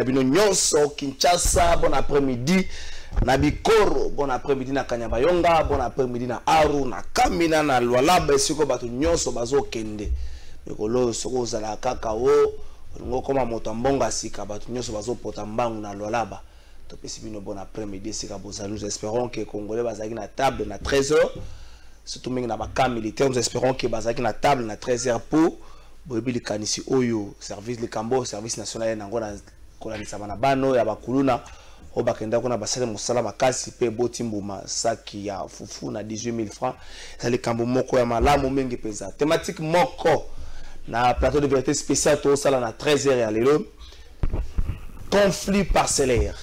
Bino nyonso Kinshasa, bon après-midi. Na Bikoro, bon après-midi na Kanyabayonga, bon après-midi na Aru, na Kamina, na Lualaba, esiko batu nyonso bazo kende. Mikolo soko zala kakao, ngo koma motambonga sika batu nyonso bazo potambangu na Lualaba. Topesi bino bon après-midi sika boza. Nous espérons que Congolais bazaki na table na 13h. Surtout mingi na baka militaire, nous espérons que bazaki na table na 13h pour boyebi likanisi oyo service le Cambo, service national nango na kolanisa bana bano ya bakuluna. Obakenda kuna basale musala makasi pe botimbuma saki ya fufu na 18 000 francs. Ça le Cambo moko ya malamu mingi peza. Thématique moko na plateau de vérité spécial to sala na 13h ya lelo. Conflit parcellaire.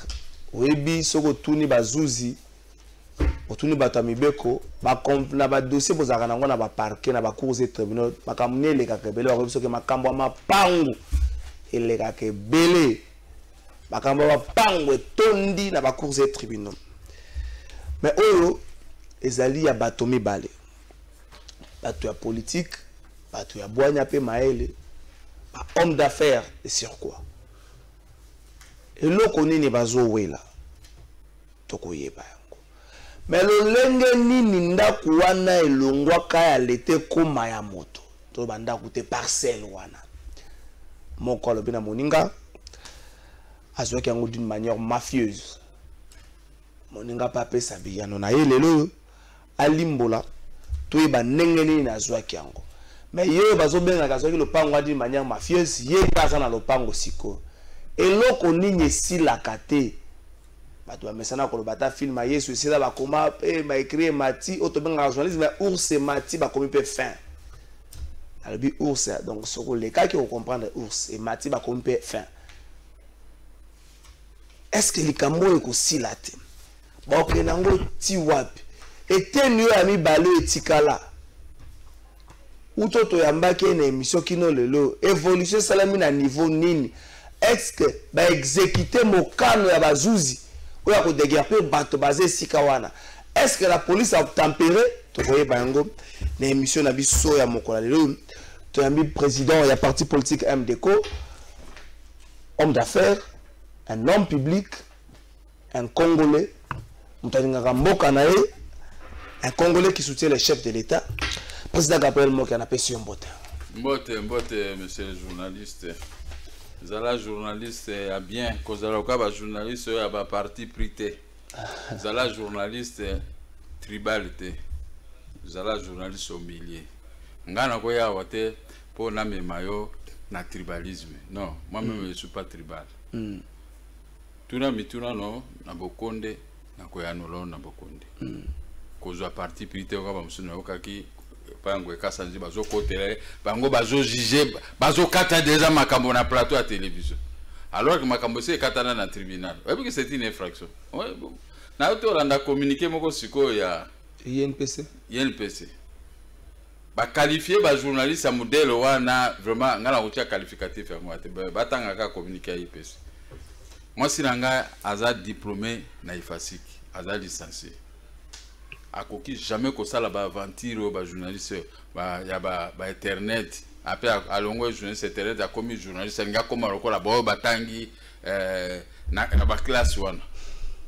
Webi soko tuni bazuzi. Otuni bato mibeko ba na ba dossier bozaka nango na ba parquet na ba cours et tribunal bakamune le kakebele ba biso ke makambo mapangu ele kakebele makambo mapangu tondi na ba cours et tribunal. Mais oyo ezali ya bato mibale, bato ya politique, bato ya boanya pe maele, ba homme d'affaires et sur quoi eloko nini bazo wela tokoyeba. Mais le lenge nini ndaku wana elongwa kaya lete koma ya moto to banda kute parcelle wana moko lobina moninga azwaki yango d'une manière mafieuse. Moninga pape sabiyano na yelelo alimbola to yeba ndenge nini azwaki yango. Mais yo bazobenga kazwaki lopango d'une manière mafieuse ye kaza na lopango siko eloko nini sila kate. Bato amesana ko bata film Yesu sila ba koma pe ba écrire mati otobenga journaliste mais ours et mati ba komi pe fin. Albi ours donc soko les cas qui vont comprendre ours et mati ba komi pe fin. Est-ce que likambo eko silate? Ba kenango ti wapi? Etenu ami balo etikala. Utoto yambaki na émission kino lelo évolution salami na niveau nini? Est-ce que ba exécuter mokano ya bazuzi? Est-ce que la police a tempéré? Tu voyez bango na émission na biso ya mokola lelo to yambi président ya parti politique MDCO, homme d'affaires, un homme public, un Congolais, un Congolais qui soutient le chef de l'État, président Gabriel Moka na pesi mbote. Mbote monsieur le journaliste. Zala journaliste a bien kozala ka journaliste ya ba parti prité. Zala journaliste tribalité. Zala journaliste au milieu. Ngana ko ya wate po na memayo na tribalisme. Non, moi-même je suis pas tribal. Tuna mituna no na bokonde na ko ya nolon na bokonde. Kozwa parti prité ko ba musuna okaki pango ekasanzi bazo kotele bango bazo juger bazo kata déjà makambo na plateau à télévision alors que makambo c'est katana na tribunal ouais parce que c'est une infraction ouais bon na auto randa communiquer moko siko ya INPC ba qualifier ba journaliste à modèle wana vraiment ngala utia qualificatif ya ngwate batanga ka communiquer à INPC moi sinanga aza diplômé na IFASIC aza licencié akoki jamais ko sala ba aventure ba journaliste ba ya ba internet après alongo journaliste internet a commis journaliste nga koma lokola ba batangi na ba classe wana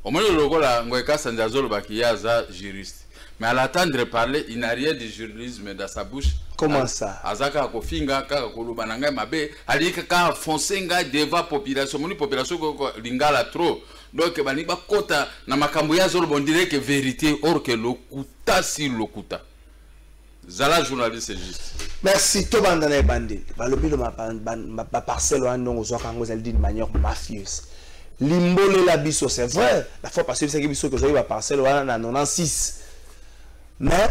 au moins lokola ngoeka sanjazolo ba kiyaza juriste mais à l'attendre parler il n'a rien de journalisme dans sa bouche. Comment ça? Azaka ko finga ka ko lubana ngai mabe alika ka foncer ngai devant population moni population ko lingala trop. Donc bani ba kota na makambo ya zolo bon dirait que vérité or que lokuta si lokuta. Zala journaliste c'est juste. Merci to bandana bandi. Ba lobilo ma parcelle wan ndongo zo kango zali d'une manière mafieuse. Limbole la biso c'est vrai. La fois passée c'est que biso que zo ba parcelle wan na 96. Mais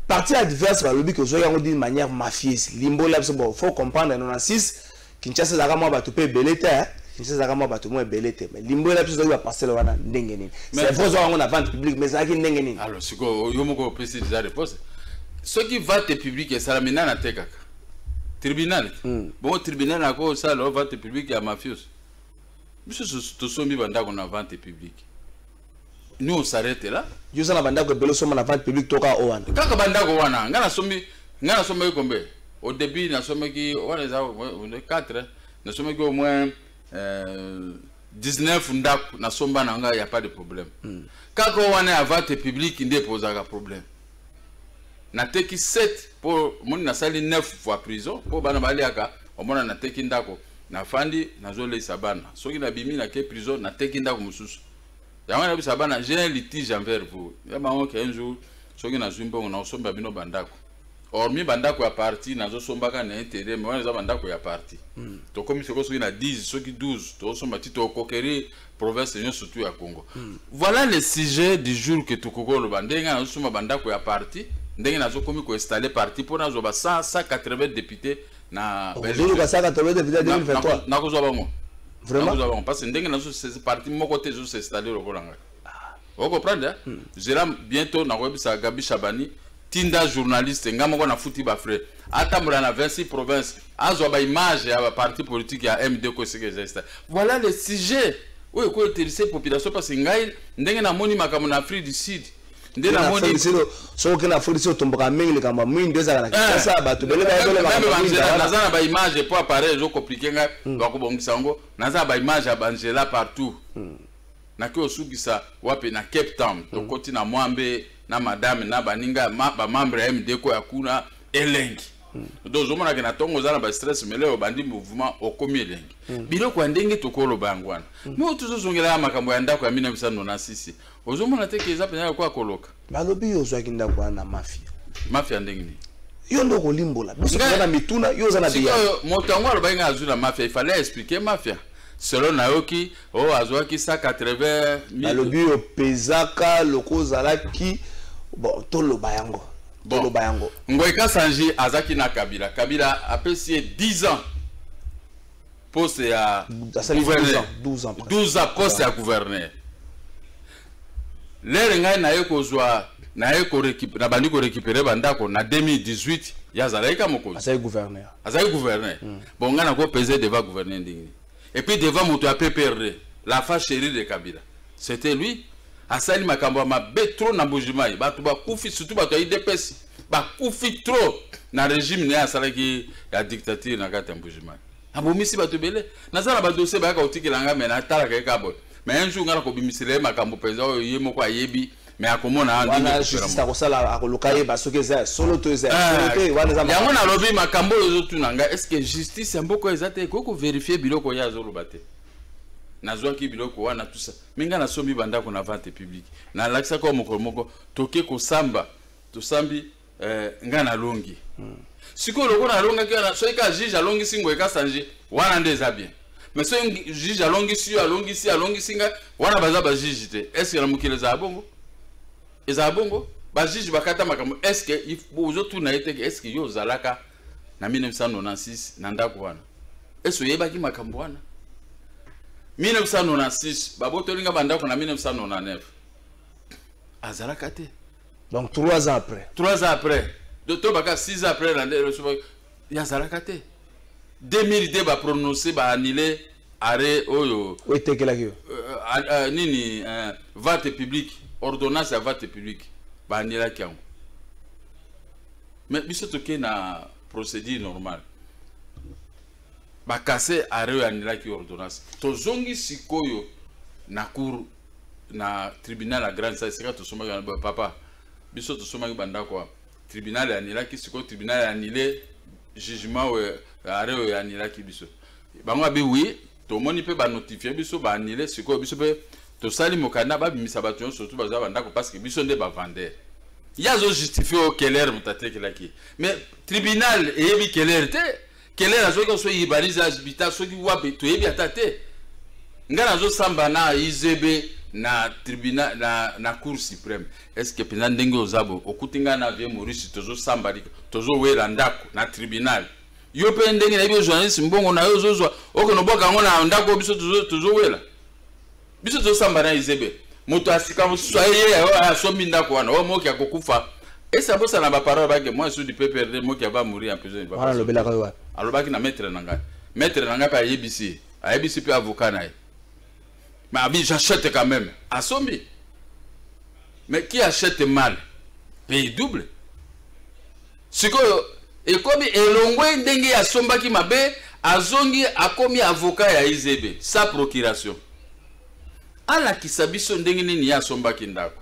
parti adverse va lobby que zo yango d'une manière mafieuse. Limbole la biso bon faut comprendre 96 Kinshasa zaka mo ba to pe belete hein. C'est ça comment bateau moins belete mais limbo la plus de passer le wana ndenge nini c'est vrai ça on a vente publique mais ça qui ndenge nini alors siko yo moko pesi déjà réponse ce qui vente publique et ça la mina na tekaka tribunal bon tribunal na ko ça le vente publique ya mafieux monsieur to sombi banda ko na vente publique nous on s'arrête là yo ça na banda ko belo soma na vente publique toka o wana kaka banda ko wana ngana sombi kombe au début na sombi ki wana za 4 na sombi au moins 19 ndako na somba nanga, il y a pas de problème. Quand on est à vente publique, il dépose un problème. Na teki 7 pour mon na sali 9 fois prison pour bana baliaka au moins na teki ndako na fandi na zole sabana soki na bimi na ke prison na teki ndako mususu ya wana sabana j'ai un litige envers vous ya bango que un jour soki na zumbo na osomba bino bandako hormis bandako ya parti na zo somba ka na intérêt mais wana za bandako ya parti to comme soki na 10 soki 12 to somba ti to kokeri province union surtout ya Congo. Voilà le sujet du jour que tukokolo bandenga na somba bandako ya parti. Ndenge nazo komi ko installer parti pour nazo ba 180 députés na Belgique. 180 députés 2023. Na ko zo ba mo. Vraiment parce que ndenge nazo ce parti mo côté zo s'installer au Kolanga. Vous comprenez? Jera bientôt na webisa Gabi Chabani tinda journaliste ngamo ko na futi ba frère. Atambola na 26 provinces azo ba image ya parti politique ya MD ko ce que j'ai. Voilà le sujet. Oui, ko intéresser population parce que ngai ndenge na moni makamu na Afrique du Sud. Ndena moni so que na police otomboka mingi kama mwindi ezaka na kisa bato bele ba bele ba nazana ba image pour appareil zo compliquer nga ba ko bongisa ngo nazana ba image ya Bangela partout na ko sugisa wapi na Cape Town to koti na Mwambe na madame na baninga ba membre ya MD ko yakuna elengi do zo mona ke na tongo zana ba stress meleo bandi mouvement okomi elengi bilo kwa ndenge tokolo bangwana mo tuzo zongela makambo ya ndako ya 1996 ozomona te keza penya kwa koloka balobi yo zwa kinda kwa na mafia ndenge ni yo ndo kolimbola biso kana mituna yo za na biya motango alobainga azula mafia il fallait expliquer mafia selon Naoki azwaki 180 balobi yo pezaka loko zalaki bon toloba yango toloba yango ngoika sanji azaki na Kabila apesi 10 ans poste ya 12 ans poste ya gouverneur. L'air ngai na yeko zwa na yeko na bandi ko récupérer bandako na 2018 ya zalaika moko azai gouverneur bon ngana ko peser devant gouverneur ndingi et puis devant moto a PPRD la fa chérie de Kabila c'était lui asali makambo ma betro na Mbujimai batu ba kufi surtout batu IDPS ba kufi trop na régime ne asalaki ya dictature na kata Mbujimai abomisi batu bele nazala ba dossier ba ka otikelanga mena tala ka kabo. Mais un jour, on a commis makambo penza yemo kwa yebi mais akomona wana justice akosala akolukaye basoke za solo to za solo wana za yango na lobi makambo zo tunanga est-ce que justice mboko ezate ko vérifier biloko ya zolo bate nazwa ki biloko wana tout ça minga na sombi banda ko na vente publique na laksa ko moko toke ko samba to sambi ngana longi siko loko na longa ki na so ka juge alongi singo e ka sanje wana ndeza bien. Mais si un juge alongi singa wana baza ba juge te est-ce que la mukile za bongo eza bongo ba juge bakata makambo est-ce que il faut tout na été est-ce que yo zalaka na 1996 na ndako wana est-ce yeba ki makambo wana 1996 babotolinga bandako na 1999 azalaka te donc 3 ans après docteur baka 6 ans après la ya zalaka te 2002 ba prononcer ba annuler arrêt oyo oitekelaki nini vente publique ordonnance à vente publique ba annuler kiango mais biso toke na procédure normale ba casser arrêt annuler ki ordonnance to zongi sikoyo na cour na tribunal la grande salle to soma papa biso to soma banda kwa tribunal annuler ki sikoyo tribunal annuler jugement arrêt ya anila ki biso bango abi oui to moni pe ba notifier biso ba anile siko biso pe to sali mokanda ba bimisa bato surtout baza banda ko parce que biso nde ba vender ya zo justifier au keller mutate kelaki mais tribunal ebi keller te keller azo ko so yibaliza habita so ki wape to ebi atate ngana zo samba na izebe na tribunal na cour suprême est-ce que pendant ndenge ozabo okutinga na vie Maurice tozo samba tozo wela ndako na tribunal yo pe ndenge na bio journaliste mbongo na yo zozwa okono boka ngona ndako biso tozo wela biso tozo samba na izebe moto asika msoye asomi ndako wana o moki akokufa esa bosa na ba parole ba que moi je suis du PPRD moki va mourir en prison wana lobela kwa alobaki na maître nanga pa yebisi pe avocat na mais abi j'achète quand même assombé mais qui achète mal paye double siko et comme elongwe ndenge ya sombaki mabe azongi akomi avocat ya IZB sa procuration ala kisabiso ndenge nini ya sombaki ndako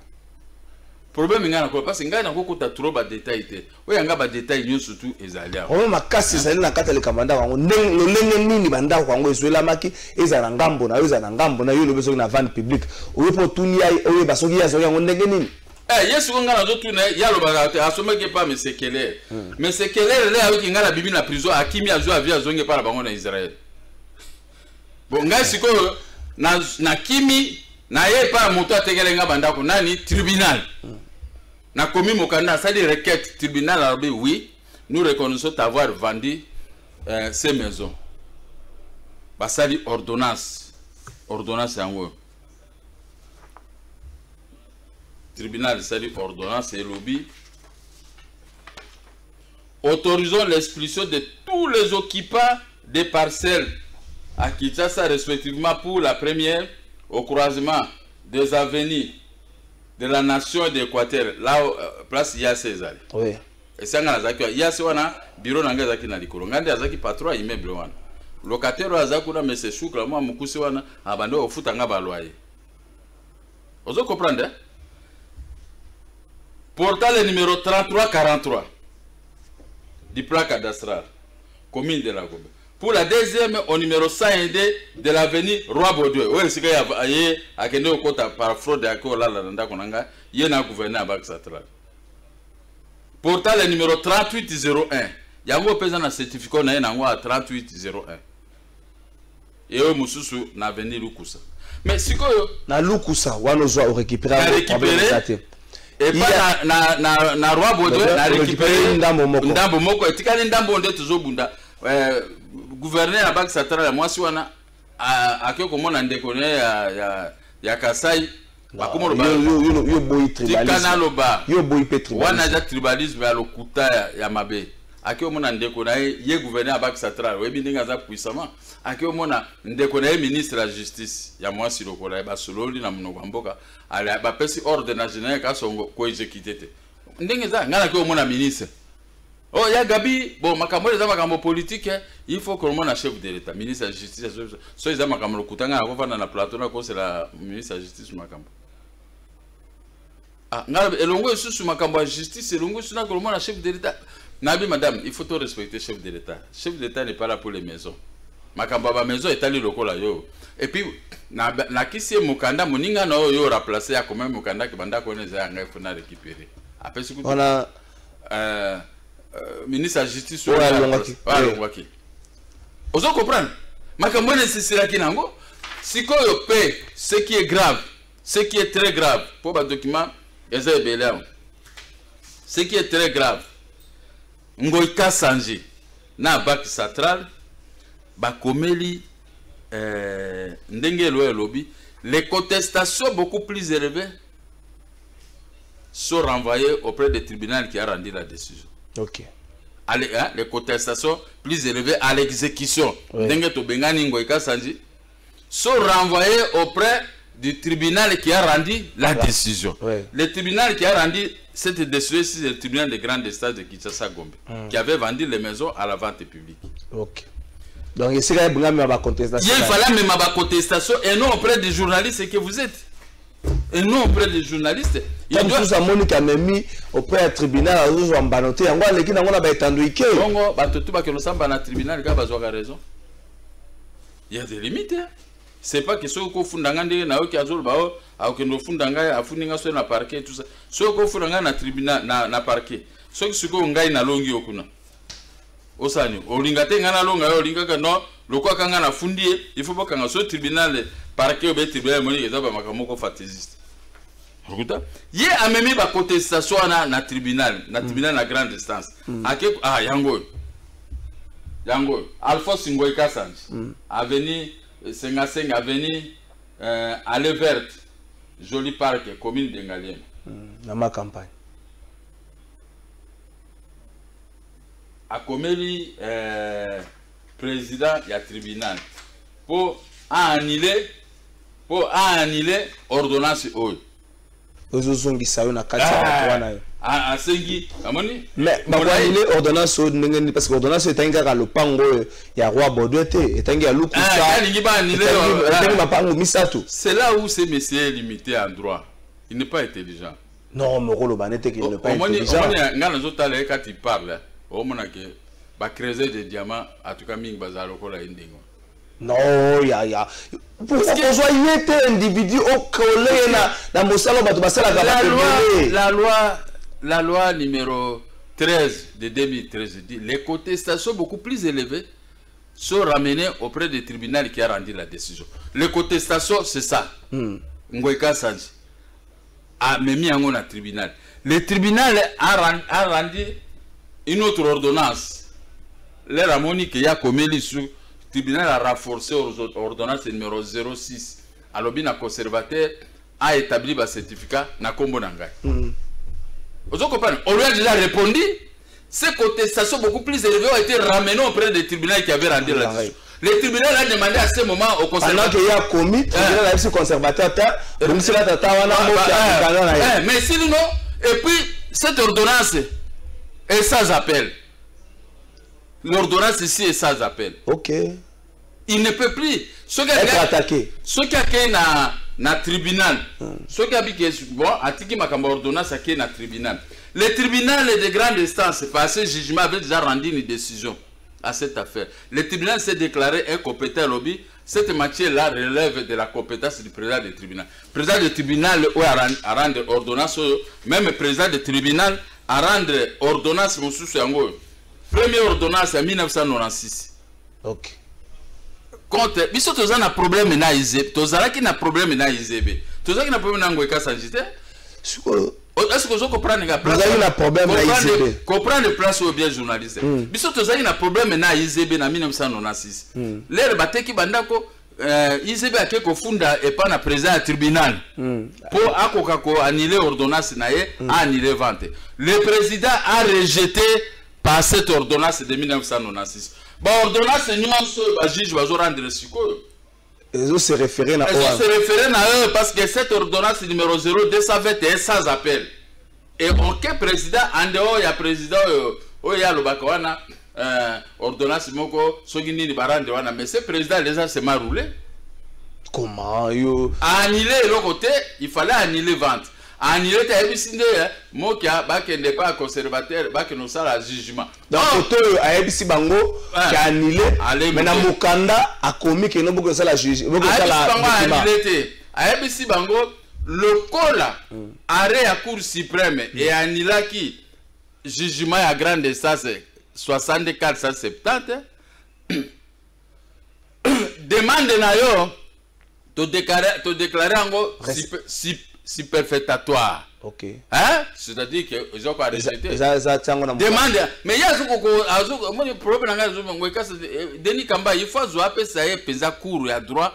problème ngana ko parce ngai na kokuta trop ba détail te oyanga ba détail nyo surtout ezali a o makasi ezali na kata le kamanda wango ndenge nini bandako wango ezoelamaki ezala ngambo na yo ezala ngambo na yo lo besoki na van public oyo po tunia oyo basoki ya zoyango ndenge nini yesu ngana zo tuna ya lo ba asomaki pa mesekele mesekele le ayo ngana bibi na prison akimi azo avia zonge para bango na Israël bon ngai siko na kimi na ye pa moto atekelenga bandako nani tribunal na komi mokanda ça dit requête tribunal a dit oui nous reconnaissons avoir vendu ces maisons ba ça dit ordonnance yango tribunal ça dit ordonnance et lobby autorisons l'expulsion de tous les occupants des parcelles à Kinshasa respectivement pour la première au croisement des avenues de la nation d'Équateur, là place ya César. Oui. Et ça ngana zaki ya se wana bureau nanga zaki na likolo. Ngande azaki patron immeuble wana. Locataire azaku na mese shukla moi mukusi wana abando ofuta nga ba loyer. Ozo comprendre? Portal numéro 3343 du plan cadastral commune de la Gombe. Pour la deuxième, au numéro 102 de l'avenue Roi Baudouin. Oui, c'est qu'il y a un côté par fraude à quoi là, il y a un gouverneur à Bac Central. Portal le numéro 3801. Il y a un pesant certificat à 3801. Et eux, Moussou, na avenue Lukusa. Mais si quoi na Lukusa, on récupère. Et pas na Roi Baudouin, na récupérer Ndambo Moko. Et tikali Ndambo Nde Tuzo Bunda. Gouverneur à Bac Central, moi si on a que comment on déconne ya Kasai, yo boy tribalisme, wana ja tribalisme ya lokuta ya mabe. Ake omona ndekona ye gouverneur à Bac Central, webi ndinga za puissamment. Ake omona ndekona ye ministre de la justice ya moi si lokola ba sololi na mnoko mboka, ala ba pesi ordre national ka songo ko exécuter te. Ndinga za ngala ke omona ministre. Oh, il y a Gabi, bon, makambo les makambo politique, il faut que le monde chef de l'État, ministre de la Justice, so ils makambo le kutanga na ko na plateau na ko c'est la ministre de la Justice makambo. Ah, ngala elongo sous makambo de justice, elongo sous na ko le monde chef de l'État. Nabi madame, il faut tout respecter chef de l'État. Chef de l'État n'est pas là pour les maisons. Makambo ba maison est allé lokola yo. Et puis na kisi mukanda moninga na yo remplacer à quand même mukanda ke banda ko neza nga faut na récupérer. Après ce on a ministre de la justice Longwaki. Vous comprenez? Makambo nécessaire qui nango. Si ko yo paie ce qui est grave, ce qui est très grave pour ba document ce qui est très grave. Ngoika Sanji na Bac Central ba komeli ndenge lo lobby les contestations beaucoup plus élevées sont renvoyées auprès du tribunal qui a rendu la décision. OK. Allez, hein, les contestations plus élevées à l'exécution ndenge to bengani Ngoika Sanji sont renvoyées auprès du tribunal qui a rendu la décision. Le tribunal qui a rendu cette décision, c'est le tribunal de grande instance de Kinshasa Gombe, qui avait vendu les maisons à la vente publique. OK. Donc il fallait même ma contestation. Il fallait même ma contestation et non auprès des journalistes que vous êtes. Et non auprès des journalistes. Il doit tout ça Monica même auprès du tribunal aux ambanoté en quoi les qui n'ont pas étendu que. Donc ba tout ba que nous sommes dans le tribunal gars bazo raison. Il y a des limites. C'est pas que ceux qui font d'angande na oki azol ba o a que nous font d'angaya a funinga sur na parquet tout ça. Ceux qui font d'angana na tribunal na parquet. Ceux qui sont ngai na longi okuna. Osani olingate ngana longa yo lingaka no lokwa kanga na fundie il faut pas kanga so tribunal parquet au tribunal moni ezaba makamoko fantaisiste. Rukuta ye amemi ba contestation na tribunal na grande instance. Ake yango Alphonse Ngoika Sanji avenue Sengaseng avenue Allée Verte Joli Parc commune de Ngaliem na ma campagne a komeli président ya tribunal pour annuler ordonnance oyo ozozongisa yo na kati ya bato wana yo asengi amoni mais bakoanile ordonnance oyo ndenge parce que ordonnance oyo etangi kaka lopango oyo ya roi Baudouin te etangi ya lukusa etangi mapango misato. C'est là où ce monsieur est limité en droit. Il n'est pas intelligent. Non, mais Roloba n'est pas intelligent. Quand il parle, on a creuser des diamants, en tout cas, il non, ya. Pourquoi vous êtes individu au collège dans la loi numéro 13 de 2013 dit les contestations beaucoup plus élevées sont ramenées auprès du tribunal qui a rendu la décision. Les contestations, c'est ça. Ngoïka Sanji a mis en un tribunal. Le tribunal a rendu une autre ordonnance. Le Ramoni qui a commis le tribunal a renforcé l'ordonnance numéro 06. Alors, le conservateur a établi un certificat na Kombo Nangai. Vous comprenez? On lui a déjà répondu. Ces contestations beaucoup plus élevées ont été ramenées auprès du tribunal qui avait rendu la décision. Le tribunal a demandé à ce moment au conservateur. Pendant qu'il y a commis, le tribunal a dit conservateur, mais sinon, et puis cette ordonnance est sans appel. L'ordonnance ici est sans appel. Ok. Il ne peut plus être attaqué. Ce qui a été na tribunal, ce qui a dit que bon, atiki makamba ordonnance qui est na tribunal. Le tribunal de grande instance, parce que le jugement avait déjà rendu une décision à cette affaire. Le tribunal s'est déclaré incompétent lobby. Cette matière-là relève de la compétence du président du tribunal. Le président du tribunal a rendu ordonnance, même le président du tribunal a rendu ordonnance. Première ordonnance en 1996. Ok. Contre, mais si tu as un problème na IZB, tu as un problème na IZB, tu as un problème na Ngoïka Sanjité. Est-ce que vous comprenez le problème na IZB? Comprendre le place ou bien journaliste. Mais si tu as un problème na IZB en 1996. L'air bateki bandako IZB a quelque funda et pas na président du tribunal. Pour akokako annuler ordonnance na ye, annuler vente. Le président a rejeté par cette ordonnance de 1996. Bon, ordonnance, le juge va rendre ils se référer à eux parce que cette ordonnance numéro 0220 est sans appel. Et aucun président, en dehors, il y a président, il y a le Bakawana, ordonnance, mais ce président, les gens s'est mal roulé. Comment annuler le côté, il fallait annuler vente. Annuler ta ebisinde mo kia ba kende pas conservateur ba que nous ça la jugement. Donc photo a ebisi bango qui annulé mais na mukanda a commis que non beaucoup ça la juge beaucoup ça la annulé a ebisi bango le cola arrêt à cour suprême et annulé qui jugement à grande instance 6470 demande na yo to déclarer ango superfétatoire. Ok. Hein? C'est-à-dire que ils ont pas rejeté. Demande. Mais il y a un problème Denis Kamba, il faut jouer ça y pesa cours à droit.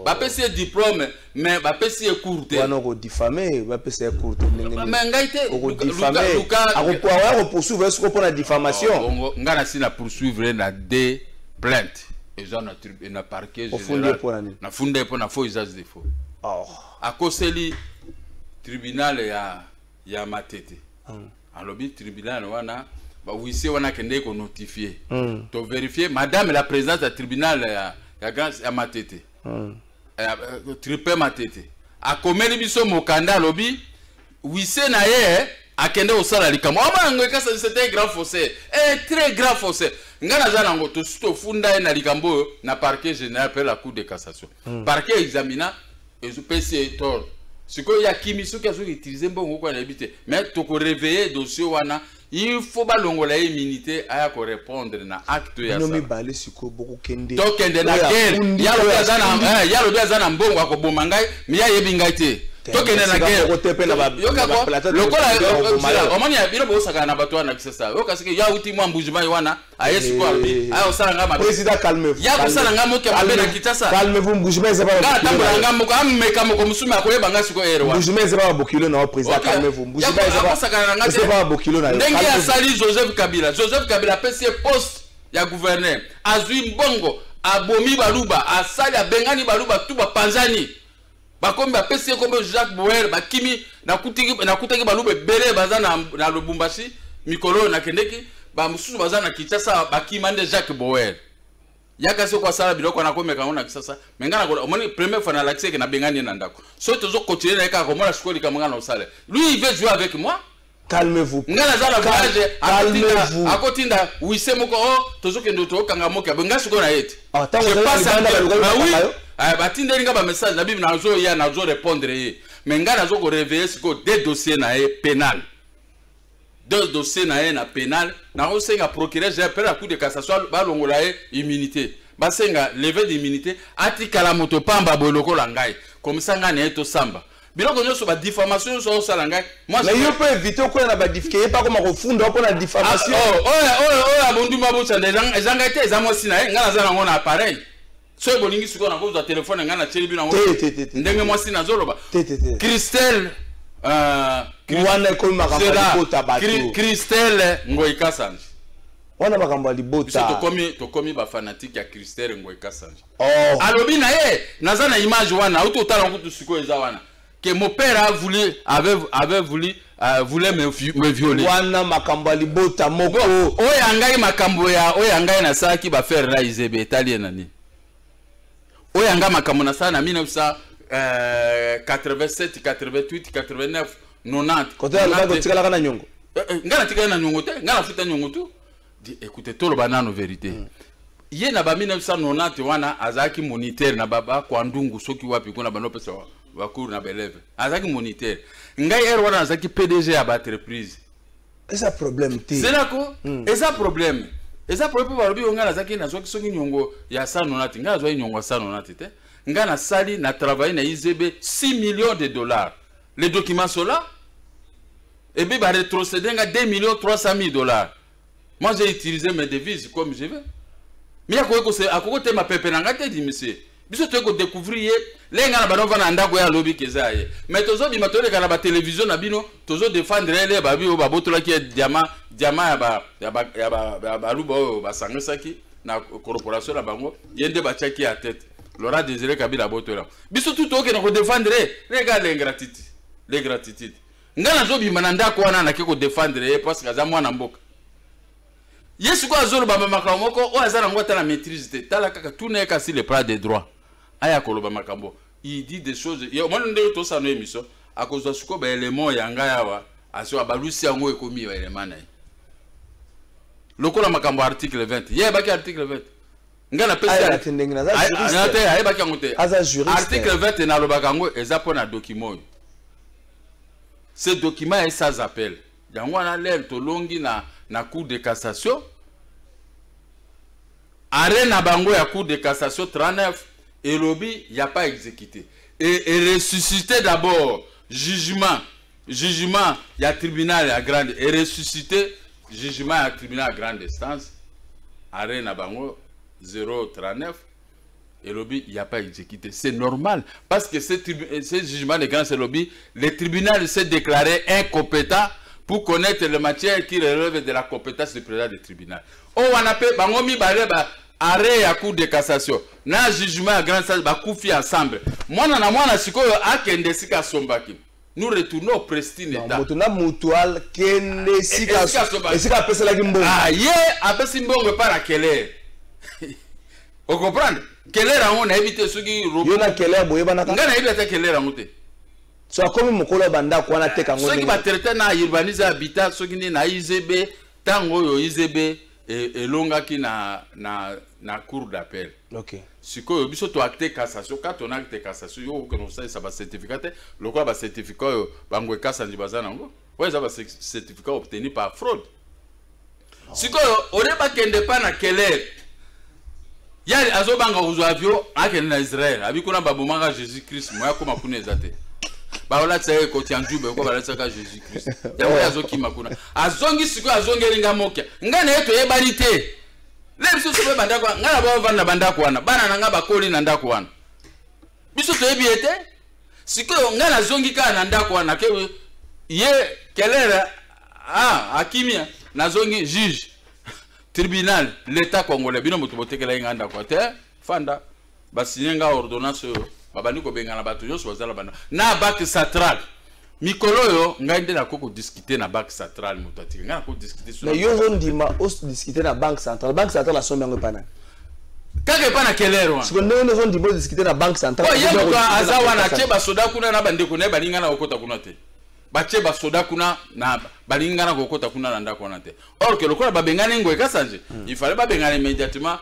Ba pesa diplôme mais ba pesa cours. On a diffamé, ba pesa cours. Mais ngaite diffamé. A poursuivre ce qu'on pour la diffamation. Ngana si na poursuivre na des plaintes. Ils ont na parquet général. Na fondé pour na faux usage de faux. À cause du tribunal ya matete. Alors le tribunal wana ba wisi wana kende ko notifier. To vérifier madame la présidente du tribunal ya matete. Triple matete. A komeli biso mokanda lobi wisi na ye akende osala likamo. Ngoika c'était un grand fossé. Très grand fossé. Ngana zana ngo to suto funda na likambo na parquet général pour la cour de cassation. Parquet examina et je peux essayer tort. Ce qu'il y a qui qui a utilisé bon quoi l'habiter. Mais tu peux réveiller dossier wana. Il faut pas l'ongola immunité à répondre na acte ya ça. Non mais balé siko beaucoup kende. Donc kende na guerre. Ya lo bia zana mbongo ako bomangai, mais ya yebingaite. Donc kende na guerre. Le kola omoni ya biro bo saka na bato na kisasa. Yo kasike ya uti mwa mbujima wana. Ayesu kwa bi. Ayo sala ngama. Président calmez-vous. Ya kusala ngamo ke mabena kitasa. Calmez-vous mbujima zeba. Ga tambula ngamo ko amme kamo ko musuma ko yebanga siko erwa. Mbujima zeba bokilo na président calmez-vous. Mbujima zeba bokilo na. Ndenge ya sali Joseph Kabila. Joseph Kabila pesi poste ya gouverneur. Azui mbongo abomi baluba asali abengani baluba tuba panzani. bakomi bapesi comme Jacques Boer bakimi nakutaki balube bele baza na Lubumbashi mikolo nakendeki ba mususu baza na Kinshasa bakima nde Jacques Boer yaka soko sala biloko na komeka ona kisasa mengana ko omoni première fois na l'accès que na bengani na ndako so tozo continuer na ka ko mona shikoli kamanga na osale lui il veut jouer avec moi. Calmez-vous. Ngana zala voyage calmez-vous. Akotinda wise moko tozo kendo to kanga moka benga siko na yete. Ah tant que ça ah batinde linga ba message na bibi na zo ya na zo répondre ye menga na zo ko réveiller siko des dossiers na pénal. Deux dossiers na pénal na osenga procureur j'ai appelé la cour de cassation ba longola immunité ba senga lever d'immunité atikala moto pamba boloko la ngai comme ça ngana eto samba biloko nyoso ba diffamation so sala ngai moi mais il peut éviter ko na ba difficulté pas comme refunda ko na diffamation abonduma bo tsanda ezanga ite ezamo sina ngana za ngona appareil so bolingi siko na ko za téléphone ngana chelibi na ngona ndenge moi sina zoloba Christelle wana ko makambo libota bato Christelle Ngoika Sanji wana makambo libota to komi ba fanatique ya Christelle Ngoika Sanji alobi na ye nazana image wana auto tala ngutu siko eza wana que mon père avait voulu me violer wana makambo libota moko oyangai makambo ya oyangai na saki ba faire la izebe italien nani oyanga makambo na sana 1987 88 89 90 côté la ko tikala kana nyongo ngana tikala na nyongo te ngana futa nyongo tu di écoutez tolo banano vérité ye na ba 1990 wana azaki moniteur na baba kwa ndungu soki wapi kuna banopesa bakuru na beleve azaki moniteur ngai er wana azaki PDG ya ba entreprise esa problème te c'est là ko esa problème barobi ngana azaki na soki nyongo ya 190 ngana zwa nyongo ya 190 te ngana sali na travailler na IZB 6 millions de dollars. Les documents sont là. Et puis, bah, rétrocéder 2 300 000 dollars. Moi, j'ai utilisé mes devises comme je veux. Mais à côté, ma pépé n'a pas dit, monsieur. Biso tu as découvrir les gens qui vont en Andago et à lobby kezaye. Mais tous autres, ils m'ont dit que la télévision n'a bino, tous autres défendre les babi ou babotola qui est diamant ya lubo basangesaki na corporation la bango yende bachaki à tête. Laura Désiré Kabila botola. Biso tout ok na ko défendre regarde les gratitudes. Ngana zo bi mananda ko wana na ke ko défendre parce que za mwana mboka. Yesu ko azolo ba makamoko o azana ngota na maîtrise te tala kaka tout n'est qu'à sur le plan des droits. Aya ko loba makambo. Il dit des choses. Yo mwana ndeko to sa no émission à cause de suko ba élément ya ngaya wa aso abalusi yango ekomi ba élément na. Lokola makambo article 20. Ye ba ki article 20. Ngana pesa article 20 na lobakango ezapona document. Ce document est sans appel. Yango na l'air to longi na cour de cassation. Arrêt na bango ya cour de cassation 39 et lobby y a pas exécuté. Et ressuscité d'abord jugement y a tribunal à grande et ressuscité jugement à tribunal à grande instance. Arrêt na bango 039 et lobby il n'y a pas exécuté. C'est normal parce que ce jugement de grande lobby, le tribunal s'est déclaré incompétent pour connaître les matières qui relèvent de la compétence du président du tribunal. Oh, on appelle bangomi bareba arrêt à cour de cassation. Na jugement à grande instance ba koufi ensemble. Moi na sikoyo akende sika sombaki. Nous retournons au prestine état. Motuna mutual kende sika sika pesa la kimbo. Ah, ye apesi mbongo para Keller. Vous comprenez? Keller on a évité ce qui yo na Keller boye banaka. Ngana évité Keller en mute. So comme mokolo banda ko na teka ngone. Ce qui va traiter na urbaniser habitat ce qui ni na IZB tango yo IZB et longa ki na cour d'appel. OK. Siko biso to acte cassation quand on acte cassation yo que non ça va certificat le quoi va certificat bango cassation bazana ngo. Ouais ça va certificat obtenu par fraude. Siko on est pas kende pa na Keller. Yali azobanga uzo avio akene na Israël abikuna babomanga Jésus Christ moya koma kuna ezate ba ola tsaye ko tianjube ko bala tsaka Jésus Christ ya moya azokima kuna azongi siko azongelinga mokia ngana yeto yebalite le biso sobe bandako ngana ba vanda bandako wana bana nanga bakoli na ndako wana biso to yebiete siko ngana azongi kana na ndako wana ke ye Keller akimia nazongi juge tribunal l'état congolais bino moto botekela nganda ko te fanda basinyenga ordonnance babandi ko bengana bato nyonso bazala bana na bac central mikolo yo ngai nde nakoko discuter na banque centrale moto atika ngai nakoko discuter sur mais yo zo ndima os discuter na banque centrale la somme yango pana kaka pana kelero wana siko ndenge zo ndima discuter na banque centrale yo yemuka aza wana che basoda kuna na bandeko na balinga na okota kuna te bache basoda kuna na balinga na okota kuna na ndako wana te or que lokola babengana ngo ekasanje il fallait babengana immédiatement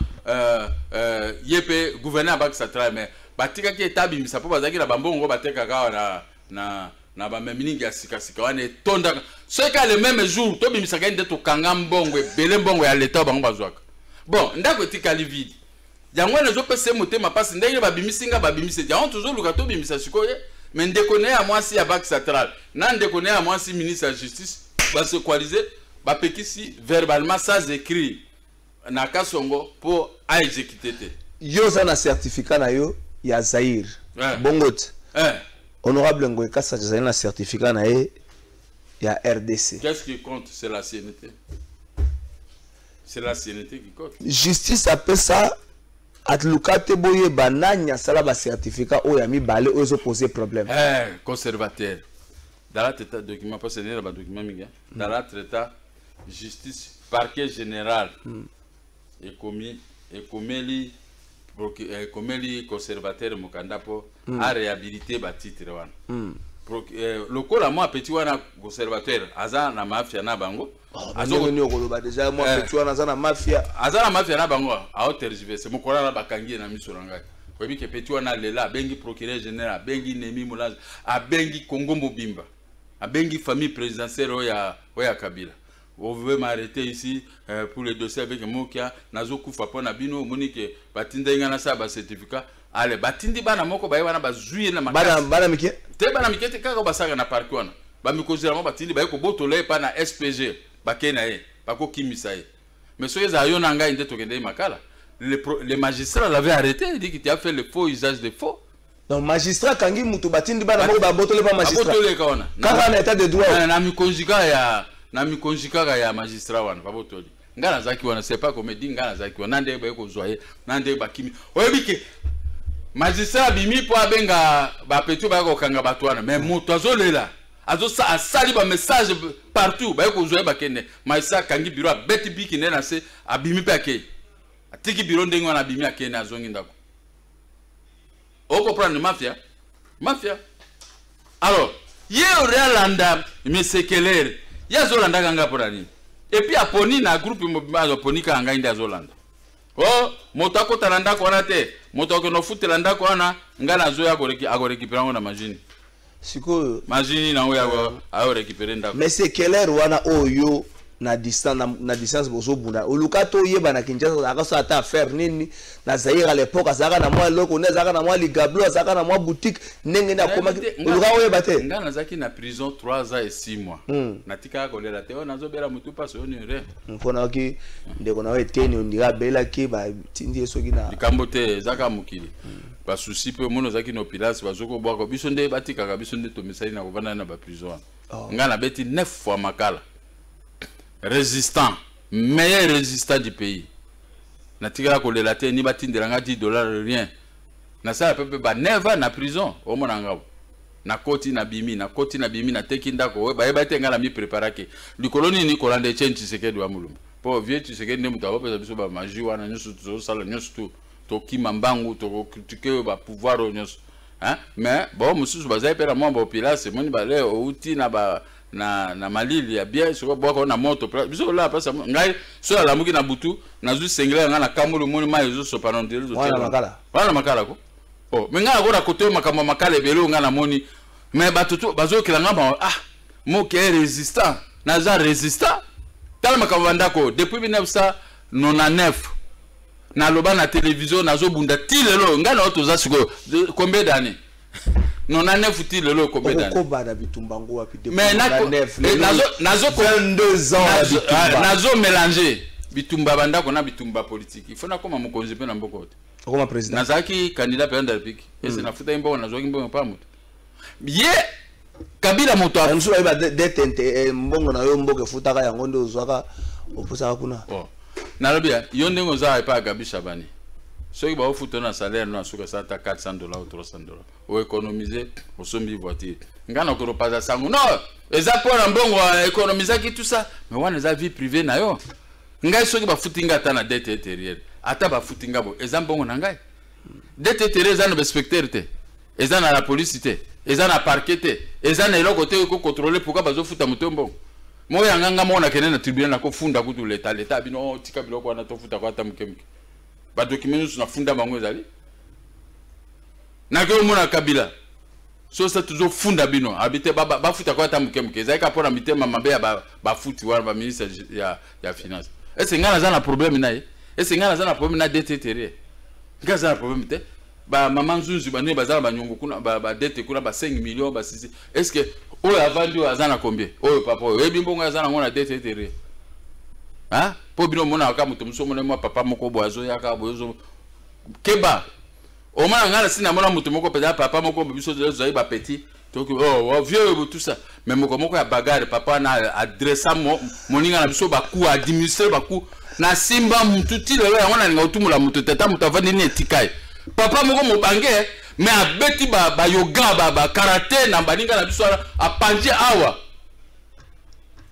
yepe gouverneur banque centrale mais batika ki etabi misapo bazaki na bambongo bateka kawa na ba meminingi ya sika wana etonda soka le même jour to bimisaka nde to kanga mbongo ebele mbongo ya leta bango bazwaka bon ndako etikali vide yango nezo pese motema pasi ndenge babimisinga babimise yango toujours luka to bimisa sikoye mais ndeko ne ya mwasi ya banque centrale na ndeko ne ya mwasi ministre ya justice ba se coaliser ba pekisi verbalement sans écrit na kasongo pour a exécuter te yo za na certificat na yo ya Zaire bongote honorable Ngoye Kassa Zaire na certificat na ye ya RDC. Qu'est-ce qui compte? C'est la CNT. C'est la CNT qui compte. Justice appelle ça atlukate boye bananya sala ba certificat o ya mi balé o zo poser problème. Conservateur. Dans la traité document pas c'est le document minga. Dans la traité justice parquet général et commis komeli conservateur mokanda po a réhabilité ba titre wana lokola moi petit wana conservateur aza na mafia na bango azo ni okoloba déjà moi petit wana aza na mafia na bango a tergiverser mokola na bakangi na miso ngai koyebi ke petit wana lela bengi procureur général bengi Nemi Moulaje a bengi Congo Mobimba a bengi famille présidentielle oya Kabila. Vous pouvez m'arrêter ici pour le dossier avec Mokia, Nazo Koufa Pona Bino, Monique, Batinda Ingana Saba certificat. Allez, Batindi Bana Moko Bayawana Bazuye na Makasi. Bana Mike? Te Bana Mike, te Kaka Basaga na Parkwana. Bamiko Ziramo Batindi Bayako Botole Pana SPG, Bakenae, Bako Kimisae. Mais soyez à Yonanga Inde Tokende Makala. Les magistrats l'avaient arrêté, il dit qu'il a fait le faux usage de faux. Donc magistrat Kangi Mutu Batindi Bana Moko Botole pas magistrat. Botole Kawana. Kaka na état de droit. Na mikonjika ya na mikonjika ya magistrat wana babotoli ngana zaki wana c'est pas comme dit ngana zaki wana ndenge ba ko zoye nande ba kimi oyebike magistrat bimi po abenga ba petu ba ko kanga batu wana mais mutu azolela azosa asali ba message partout ba ko zoye ba kende maisa kangi biro beti biki nena se abimi pe akei atiki biro ndenge wana abimi akei na zongi ndako oko prendre mafia alors ye Orlanda mesekelere ya Zolanda kanga porani et puis aponi na groupe mobimba aponi kanga inda Zolanda oh motako talanda kona te motako no futelanda kona ngana zo ya ko récupérer na machine siko machine na oya a récupérer ndako mais c'est quelle wana oyo na distance bozo bunda olukato yeba na Kinshasa akaso ata faire nini na Zaire à l'époque azaka na moi loko ne azaka na moi ligablo azaka na moi boutique nenge na koma oluka oyeba te ngana zaki na prison 3 ans et 6 mois natika ko lela te ona zo bela mutu paso ni re mpona ki ndeko na eteni ondira bela ki ba tindi esoki na likambo te zaka mukili ba souci pe mono zaki no pilas bazoko bwako biso nde batika ka biso nde to misali na kovanda na ba prison ngana beti 9 fois makala résistant, meilleur résistant du pays. Natika ko lela te ni batindelanga $10 rien. Na ça pepe ba 9 ans na prison au monanga. Na koti na bimi na tekinda ko ba yeba te ngala mi préparake. Du coloni ni kolande change Tshisekedi wa mulumba. Po vie Tshisekedi ne mutawa pesa biso ba maji wana nyoso to sala nyoso to kimambangu to critiquer ba pouvoir nyoso. Hein? Mais bon mususu bazai pera mo ba populace moni ba le outi na ba na malili ya bien soko bwako na moto biso la pasa ngai so la muki na butu na zu sengela ngana kamulu moni mai zo so panondelo zo wana makala ko oh menga ko na kote makama makala belo ngana moni mais batutu bazo kilanga ba mo ke résistant na za résistant tala makama ndako depuis 1999 na loba na télévision na zo bunda tilelo ngana oto za siko combien d'années non na nefuti lelo ko bedana ko bada bitumbango wapi de mais nazo 22 ans nazo mélanger bitumba banda ko na bitumba politique il faut na koma mokonzi pe na mbokote koma président nazaki candidat président de la République et c'est na futa imbo nazo kimbo pa mutu ye Kabila moto amsu ba detente mbongo na yo mboke futa ka yango ndo zwaka oposa kuna na lobia yo ndengo za pa Gabi Shabani Ceux qui vont foutre un salaire, nous, sur ça, $400 ou $300. Ou économiser, ou sommes voiture. Nous n'avons pas ça. Non, les apports en bon, économiser qui tout ça. Mais on a vie privée, nayo. Nous avons ceux qui vont foutre la dette intérieure. Ata ba foutre la dette. Ils ont bon, nangai. Dette intérieure, ils ont des spectateurs. Ils ont la police. Ils ont la parquet. Ils ont les côté qui contrôler pourquoi ils ont foutu la moto. Moi, je suis en train de tribunal na funda kutu l'État. L'État bino tika biloko na tofuta kwa tamukemke. Ba documents na funda bango ezali. Na ke mona Kabila. So ça toujours funda bino. Habité ba futa kwa tamukemke. Ezali ka pona mitema mabe ya ba futi wa ba ministre ya finance. Est-ce que ngana za na problème na ye? Est-ce que ngana za na problème na dette terre? Ngana za na problème te? Ba maman Zunzu ba ne bazala ba nyongo kuna ba dette kuna ba 5 millions ba 6. Est-ce que oh a vendu azana combien? Oh papa, oh bimbonga azana ngona dette terre. Hein? Po bino mona ka mutu muso mona papa moko boazo yaka bozo. Keba. O mana ngala sina mona mutu moko peda papa moko biso zoi ba petit. Donc oh vieux tout ça. Mais moko ya bagarre papa na adressa moninga na biso ba ku administrer ba ku na simba mutu ti lelo ngona nga utumula mutu tata mutu avandi ni etikai. Papa moko mobange mais abeti ba yoga ba karaté na baninga na biso a panji awa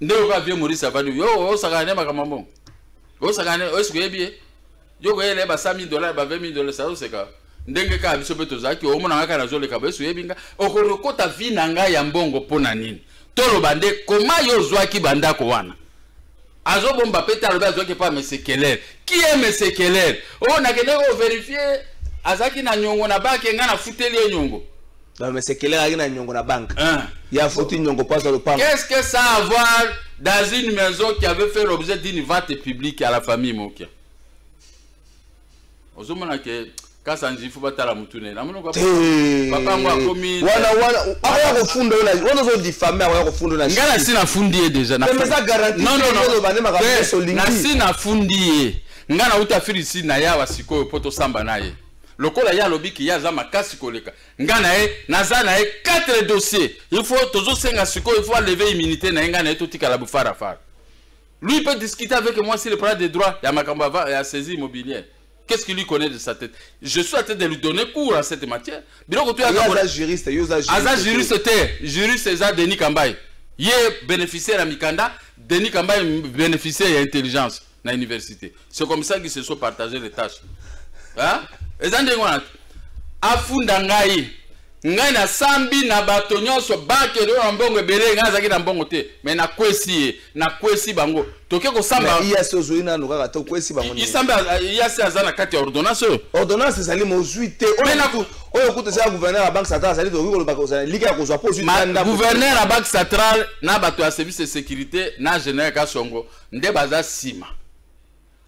ndeko ka vieux Maurice avandi yo o sakane makamambo o sakane o sikuyebi yo ko ele ba $100,000 ba $20,000 ça c'est ka ndenge ka biso beto zaki o mona ngaka na zole ka beso yebinga o ko rekota vina nga ya mbongo pona nini tolo bande koma yo zwaki bandako wana azo bomba peta lo bazwaki pa mesekeler qui est mesekeler o na kende o vérifier azaki na nyongo na banque ngana futeli nyongo. Non mais c'est quelle est la nyongo na banque. Il y a foutu nyongo pas sur le pan. Qu'est-ce que ça a à voir dans une maison qui avait fait l'objet d'une vente publique à la famille Mokia? Ozomona ke kasa njifu batala mutune. Namuno kwa papa ngwa komi. Wana kufunda wana zo diffamer wana kufunda na. Ngana sina fundi déjà na. Mais ça garantie. Non. Na sina fundi. Ngana utafiri si na ya wasiko poto samba naye. Lokola ya lobiki ya za makasi koleka ngana nazana 4 dossiers il faut toujours senga siko il faut lever immunité na ngana totika la bufara fara lui peut discuter avec moi sur le plan des droits ya makamba ya saisie immobilière qu'est-ce qu'il lui connaît de sa tête je suis en train de lui donner cours à cette matière biloko tu as juriste juriste eza Denis Kambaye ye bénéficiaire à Mikanda Denis Kambaye bénéficiaire à intelligence na université c'est comme ça qu'ils se sont partagés les tâches hein. Ezande ngwana afunda ngai na sambi na bato nyonso bake do mbongo ebele ngai azaki na mbongo te mais na kwesi bango toke ko samba iya sozui na nokaka to kwesi bango ni isamba iya se azana kati ya ordonnance ezali mozui te oyo kuta sa gouverneur ya banque centrale azali to ko ba ko lika ko zwa posi tanda gouverneur ya banque centrale na bato ya service de sécurité na général Kasongo nde baza sima.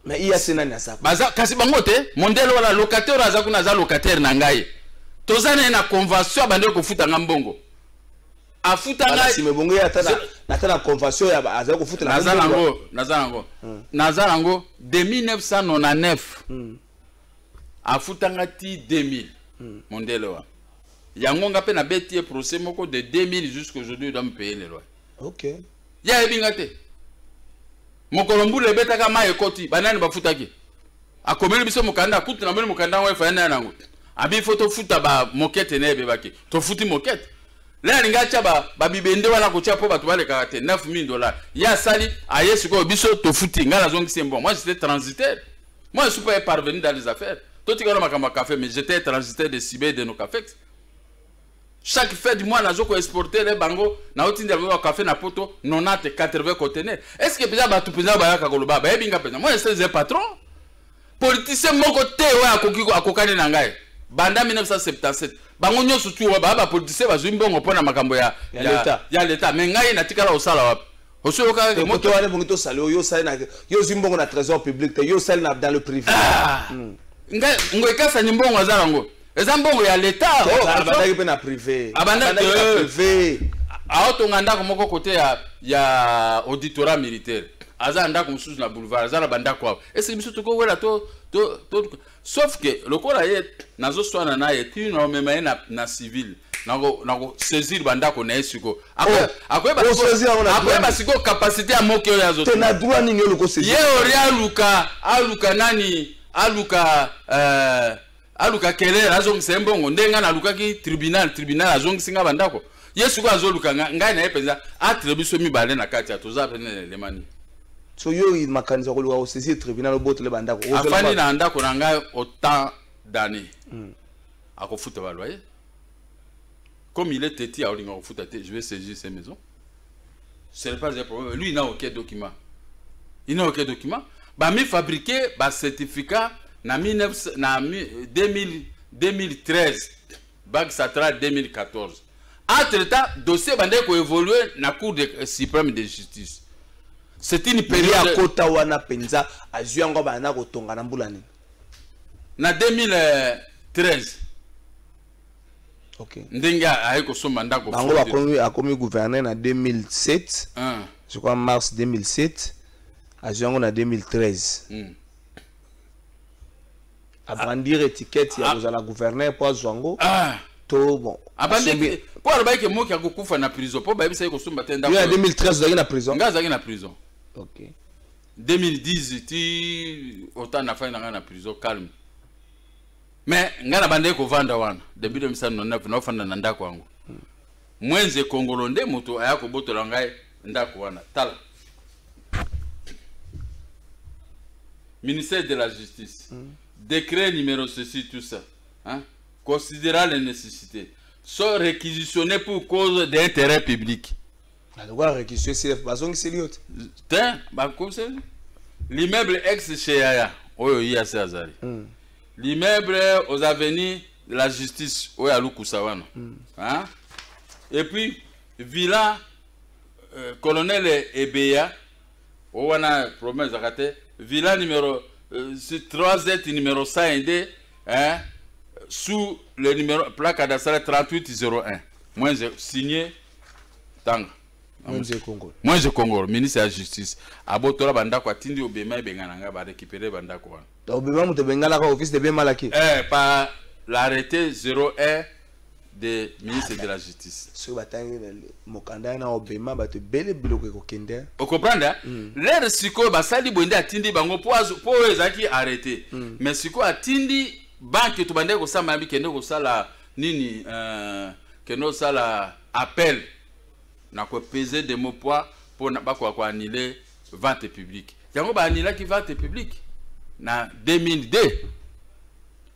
Mais il y a ces nani ça. Baza kasi bango te mondelo wala locataire aza kuna za locataire na ngai. Tozana na convention bande ko futa ngambongo. Afuta ngai si mbongo ya tana convention ya aza ko futa na Nazarango de 1999. Afuta ngati 2000. Mondelo wa. Yango ngape na beti procès moko de 2000 jusqu'à aujourd'hui doit me payer les lois. OK. Ya ebingate. Mokolombu le betaka ma ekoti banani bafutaki akomeli biso mokanda kutu na meli mokanda wa fana nango abi photo futa ba moquette nebe baki to futi moquette là linga cha ba bibende wala ko cha po batu bale ka te $9,000 ya sali ayesu ko biso to futi ngala zongi sembo moi j'étais transitaire moi je suis pas parvenu dans les affaires to tikalo makamba café mais j'étais transitaire de Sibé de nos cafés. Chaque fin du mois, nous avons exporté les bangos, nous avons un café na poto, 90, 80 conteneurs. Est-ce que déjà, tu peux dire que moi, je suis un patron. Politicien, mon côté, à Kokane Nangaï. Banda 1977. Bango nyo sutu wa baba politicien, va jouer bon pour na makambo ya l'État. Mais ngai na tikala au sala. Au solo ka moto wane bonito salo yo sala na yo zimbongo na trésor public, yo sala dans le privé. Ngai ngoika sa nyimbongo azarango. Ezambongo ya l'État abandaki pe na privé privé aotonganda komoko côté ya auditorat militaire azanda kumsusu na boulevard azala banda kwa est-ce que biso toko wela to sauf que lokola ye nazo swana na ye ti no mema na civil nako saisir banda ko na esiko akweba siko capacité ya moke ya zoto te na droit ningi loko saisir ye ori aluka nani aluka kele azong sembongo ndenga na luka ki tribunal azong singa bandako yesu ko azoluka ngai na epenza atrebiso mibale na kati ya toza pene le mani so yo makanisa ko luka osisi tribunal oboto le bandako afani na ndako na ngai autant d'années akofuta ba loyer comme il est têtu à olinga kofuta te je vais saisir ces maisons ce n'est pas un problème lui il n'a aucun document ba mi fabriquer ba certificat na 2013 bac central 2014 entre-temps dossier bande ko évoluer na cour de suprême de justice c'est une période ya kota wana penza azuango bana ko tonga na mbulani na 2013 OK ndenga ayeko somba ndako bango akomi gouverneur na 2007 je crois mars 2007 azuango na 2013 abrandir étiquette ya la gouverneur pour Zwango to bon abandi pour albaike moki akukufa na prison po ba bisa ko sumba tenda en 2013 zaki na prison ngazaki na prison OK 2010 ti autant na fin na prison calme mais ngana bande ko vanda wana depuis 2009 na fanda na ndako wangu mwenze kongolonde moto ayako botola ngai ndako wana tala ministère de la justice décret numéro ceci tout ça hein considérant les nécessités sont réquisitionnés pour cause d'intérêt public. L'immeuble ex chez Yaya l'immeuble aux avenues de la justice hein? Et puis villa colonel Ebeya Owana promesse raté villa numéro 3Z numéro 102 hein, sous le numéro plaque cadastrale 3801. Moi j'ai signé Tanga. Moi je Congo, ministre de la justice. Abotola banda kwa tindi obema bengananga ba récupérer banda kwa. Obema muto bengala ka office de bema laki. Par l'arrêté 01 de ministre de la justice. So batangi mokanda na obema bato bele bloqué ko kende. Vous comprenez? L'air siko basali bonde atindi bango po ezaki arrêté. Mais siko atindi banque to bande ko sama bi kende ko sala nini keno sala appel na ko peser des mots poids pour na ba ko annuler vente publique. Yango ba annuler ki vente publique na 2002.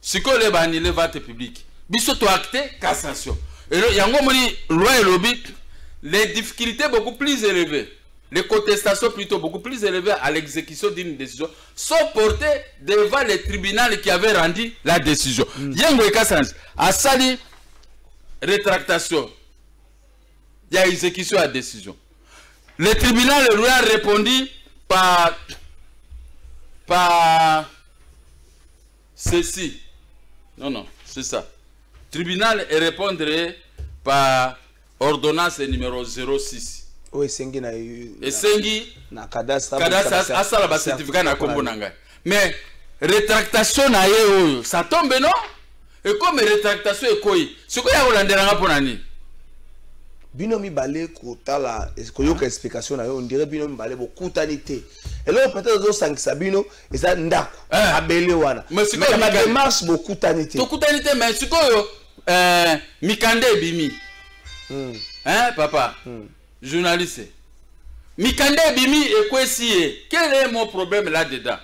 Siko le ba annuler vente publique. Biso to acté cassation. Et yango moni loi et lobby les difficultés beaucoup plus élevées, les contestations plutôt beaucoup plus élevées à l'exécution d'une décision sont portées devant les tribunaux qui avaient rendu la décision. Yango cassation a sali rétractation. Il y a exécution à décision. Le tribunal lui a répondu par ceci. Non, c'est ça. Tribunal répondrait par ordonnance numéro 06. Oui, Sengi na cadastre asala ba certificat na kombo nanga. Mais rétractation na ye ça tombe non? Et comme rétractation est quoi? Ce que ya olandelanga pona ni. Bino mi balé kotala est-ce explication na yo on dirait bino mi balé bokutanité. Et là peut-être zo sangisa bino eza ndako abele wana. Mais la démarche bokutanité. Bokutanité mais ce que Mikande bimi. Hein papa? Journaliste. Mikande bimi et quoi si quel est mon problème là-dedans?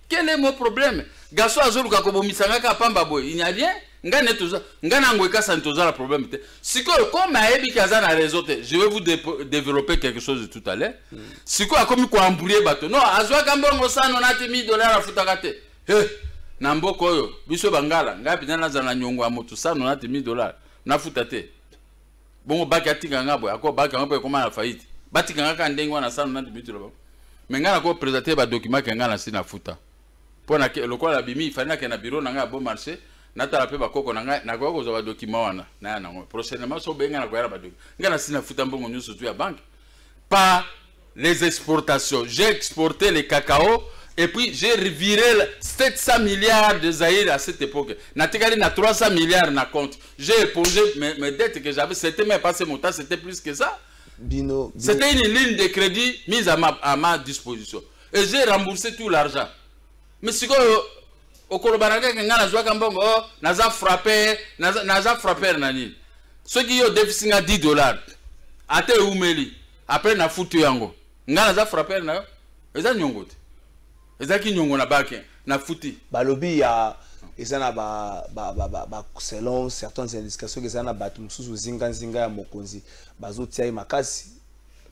Quel est mon problème? Gaso azulu kakobo misanga ka pamba boy, il n'y a rien. Ngane toza ngana ngweka santoza la problème te. Siko comme ayebi kaza na réseau te, je vais vous développer quelque chose tout à l'heure. Siko akomi ko embrouiller bato. Non, azwa kambongo sana na $10,000 afutaka te. Na mboko oyo biso bangala ngapi na zana nyongo amoto sana na $10,000 na futa te. Bongo baki atinga ngabo ako baki ngabo koma na faillite. Batika ngaka ndengo na sana na $10,000. Mengana ko présenter ba document ke ngana sina futa. Pona ke lokola bimi ifana ke na bureau na nga bon marché. Natala pe bakoko na ngai na ko zo ba document wana na ngo prochainement so benga na ko yara ba document ngana sina futa mbongo nyuso tu ya banque par les exportations. J'ai exporté les cacao et puis j'ai reviré 700 milliards de Zaïre à cette époque. Natikali na 300 milliards na compte. J'ai épongé mes dettes que j'avais, c'était même pas ce montant, c'était plus que ça. C'était une ligne de crédit mise à ma disposition et j'ai remboursé tout l'argent. Mais c'est quoi okolobanaka ke nga nazwaka mbongo naza frapper naza frapper nani soki yo defisinga $10 ate umeli après na futu yango nga naza frapper na yo eza nyongo te eza ki nyongo na bake na futi balobi ya ezana selon certaines indications ezana batu mususu zinga ya mokonzi bazotia makasi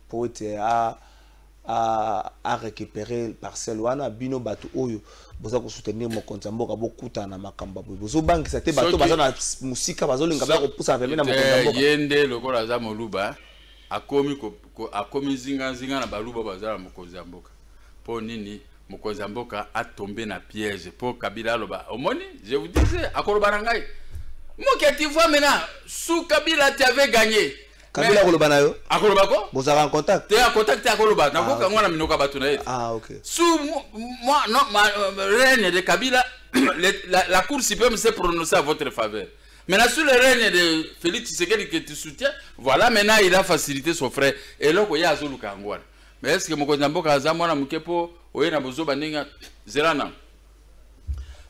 pour être à récupérer parcelle wana bino batu oyo boza ko soutenir mokonzi mboka bokuta na makamba bozo bangisa te bato bazana musika bazolinga ba ko poussa vers na mokonzi mboka yende lokola za moluba akomi zinga na baluba bazala mokonzi mboka po nini mokonzi mboka a tombé na piège pour Kabila loba omoni je vous disais akoloba ngai moki tu vois maintenant sous Kabila tu avais gagné Kabila koloba na yo akoloba ko bozala en contact te en contact akoloba na ko ngwana minoka batu na yetu OK sous moi non règne de Kabila la cour suprême s'est prononcée à votre faveur. Maintenant sur le règne de Félix Tshisekedi que tu soutiens, voilà maintenant il a facilité son frère et là il y a azoluka ngwana. Mais est-ce que mokonzi mboka azamwana mukepo oye na bozo baninga zelana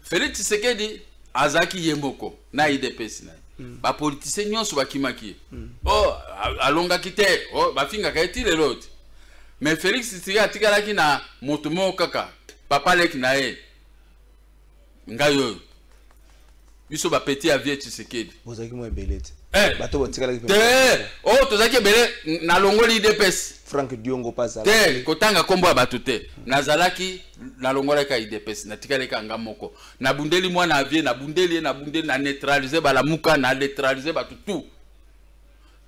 Félix Tshisekedi azaki yemboko na IDPS na ba politicien nyonso bakimaki oh alonga kite oh bafinga kaiti leloti mais Félix Tshisekedi atikalaki na moto mo kaka papa lek na ye ngayo biso ba petit avier Tshisekedi bozaki mo belete bato botikalaki oh tozaki bele na longoli IDPS Frank Diongo pasa te kotanga kombo ya bato te nazalaki na longola ka IDPS na tikaleka ngamoko na bundeli mwana avier na bundeli na neutraliser bala muka na neutraliser bato tout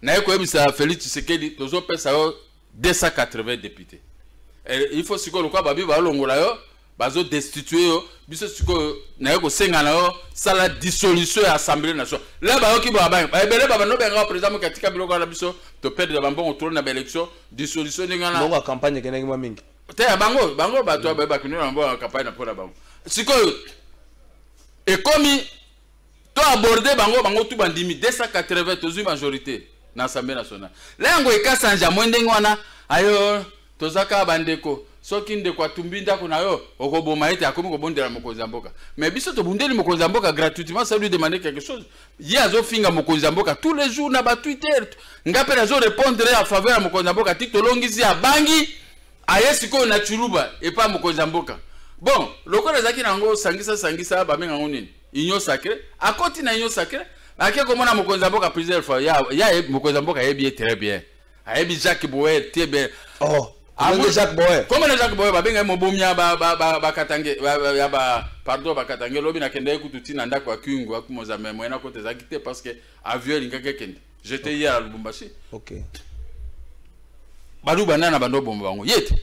na yeko ebisa Félix Tshisekedi tozo pesa yo 280 députés et il faut siko lokwa babi ba longola yo bazo destituer yo biso siko na yeko senga na yo sala dissolution ya assemblée nationale là ba yoki ba ba ebele ba no benga président katika biloko na biso to perdre ba mbongo tourner na élection dissolution ngana bongo campagne kenaki mwa mingi te bango bato ba kinu na mbongo campagne na pona bango siko et comme to aborder bango tu bandimi 280 tozui majorité na assemblée nationale là ngo ekasanja mwende ngwana ayo tozaka bandeko soki ndeko atumbinda kuna yo okoboma ete akomi kobondela mokonzi mboka mais biso to bundeli mokonzi mboka gratuitement ça lui demander quelque chose ye azo finga mokonzi mboka tous les jours na ba Twitter ngape azo répondre à faveur ya mokonzi mboka titolongisi ya bangi ayesi ko na churuba et pas mokonzi mboka bon lokola zaki nango sangisa ba menga ngonini union sacrée akoti na union sacrée ake komona mokonzi mboka plusieurs fois ya mokonzi mboka yebi très bien ayebi Jacques Boer très bien oh Jacques Boer. Comment Jacques Boer ba benga mobomia ba katange ya ba pardon ba katange lobi na kende ekututi na ndako akungu akumoza memo na kote za kite parce que avion lingaka kende. J'étais hier à Lubumbashi. OK. Baluba nana bando bomba bango yete.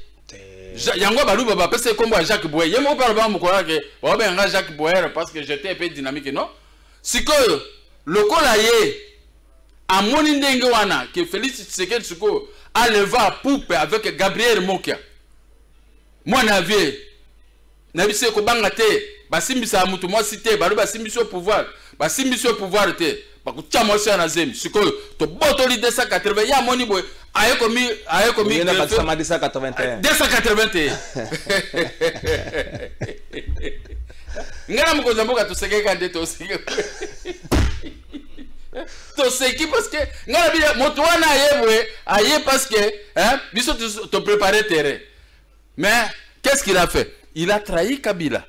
Yango baluba ba pese kombo à Jacques Boer. Yemo parle ba mukora ke ba benga Jacques Boer parce que j'étais un peu dynamique non? Sikoyo lokola ye amoni ndenge wana ke Félix Tshisekedi siko a levé à poupe avec Gabriel Mokia. Moi n'avais n'avais ko bangate basimbisa mutu moi cité balo basimbiso pouvoir te bakucha moi na zemi siko to botoli 280 ya moni boy aye komi na basama 281 ngana mukonza mboka to sekeka ndeto sike to seki parce que ngana bi moto wana aye parce que hein biso to préparer terrain mais qu'est-ce qu'il a fait? Il a trahi Kabila.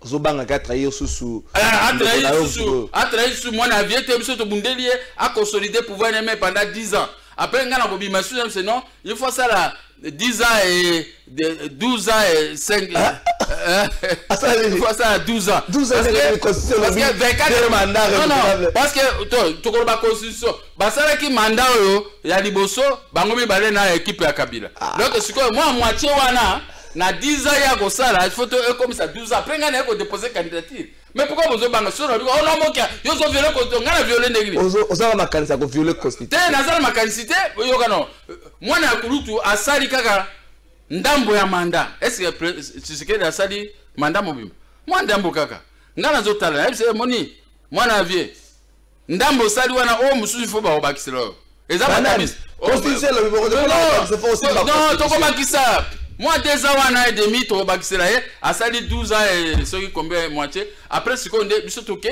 Zobanga a trahi sous a trahi sous mon avion te biso to bundeli a consolider pouvoir même pendant 10 ans. Après ngana ko bima sous c'est non, il faut ça là 10 ans et 12 ans et 5 il faut ça 12 ans. 12 ans parce que 24 mandats. Non, parce que to ko ba constitution. Basala ki mandat yo ya liboso bango mi balé na équipe ya Kabila. Donc siko moi moitié wana na 10 ans ya ko sala il faut comme ça 12 ans après ngana ko déposer candidature. Mais pourquoi vous banga sur on a mokia yo so violer ko ngana violer ndengini. Osala makanisa ko violer constitution. Te nazala makanisité yo kano. Mwana kulutu asali kaka ndambo ya manda. Est-ce que Tshisekedi asali manda mobimba? Mwa ndambo kaka. Ngana zotala na moni mwana avie. Ndambo sali wana o mususu fo ba obakiselo. Eza ba tamis. Constitution le non, toko makisa. Moi, 2 ans et demi, tu as sali 12 ans et ceux qui combien moitié. Après, ce qu'on dit, c'est ok.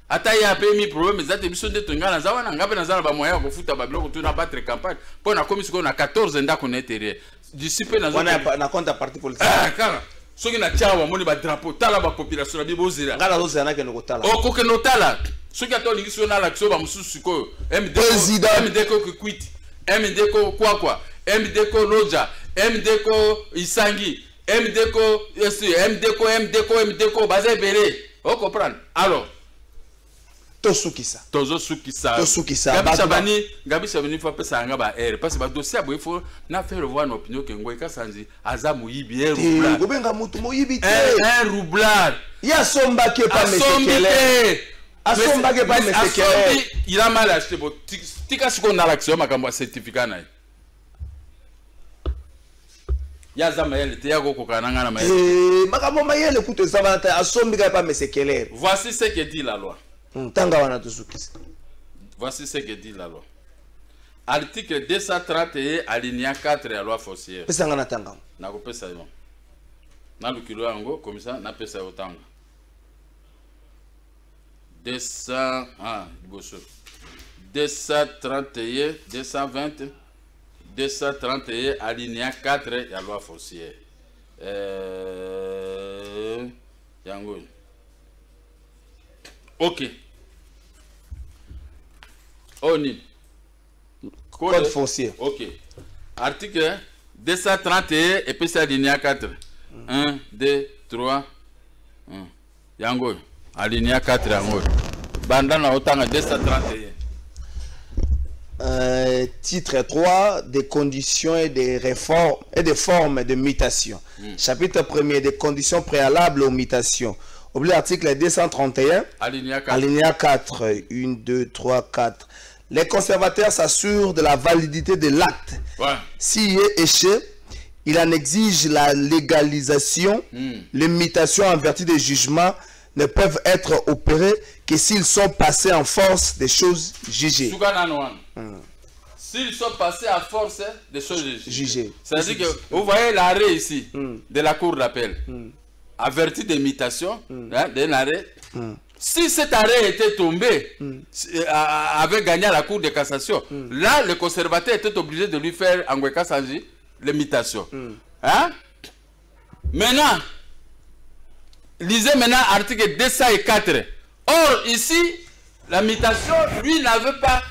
Ataye a mis problème, mais zate biso ndeto ngana zawana ngabe na zala ba moya ko futa ba biloko tuna battre campagne. Pour na commission na 14 nda ko netere. Disipe na zona na compte parti politique. Ah kara. Soki na tiawa moni ba drapeau tala ba population na bibozela. Ngala zo zana ke no kotala. O ko ke no tala. Soki ato lingi so na l'action ba mususu ko. MD ko quit. MD ko kwa. MD ko Roja. MD ko Isangi. MD ko bazebere. O comprendre. Alors Tosukisa. Gabi Sabani faut pas ça ngaba air parce que ba dossier abo il faut na faire voir une opinion que ngoy kasanzi aza muyibi roublard. Gobenga mutu muyibi te. Un roublard. Ya somba ke pas mesekele. Asomba ke pas mesekele. Il a mal acheté bo tika siko na l'action makambo certificat na. Ya zama yele te ya go kokananga na ma. Makambo mayele kuto zama ta asombi ke pas mesekele. Voici ce que dit la loi. Voici ce que dit la loi. Article 231 alinéa 4 de la loi foncière. Na ko pesa yo. Na lukilo yango comme ça na pesa yo tanga. 231 alinéa 4 de la loi foncière. Yango. OK. Oni. Code foncier. OK. Article 231 et puis ça alinéa 4. 1, 2, 3. Yango. Alinéa 4 yango. Bandana otanga 231. Titre 3 des conditions et des réformes et des formes de mutation. Chapitre 1er des conditions préalables aux mutations. Oubliez l'article 231, alinéa 4, 1, 2, 3, 4. Les conservateurs s'assurent de la validité de l'acte. Ouais. S'il est éché, il en exige la légalisation. Les mutations en vertu des jugements ne peuvent être opérées que s'ils sont passés en force des choses jugées. S'ils sont passés à force des choses jugées. C'est-à-dire que vous voyez l'arrêt ici de la cour d'appel. Averti d'imitation d'un arrêt. Si cet arrêt était tombé, avait gagné à la cour de cassation, là, le conservateur était obligé de lui faire en Sanji l'imitation. Hein? Maintenant, lisez maintenant l'article 204. Or, ici, la mutation, lui, n'avait pas,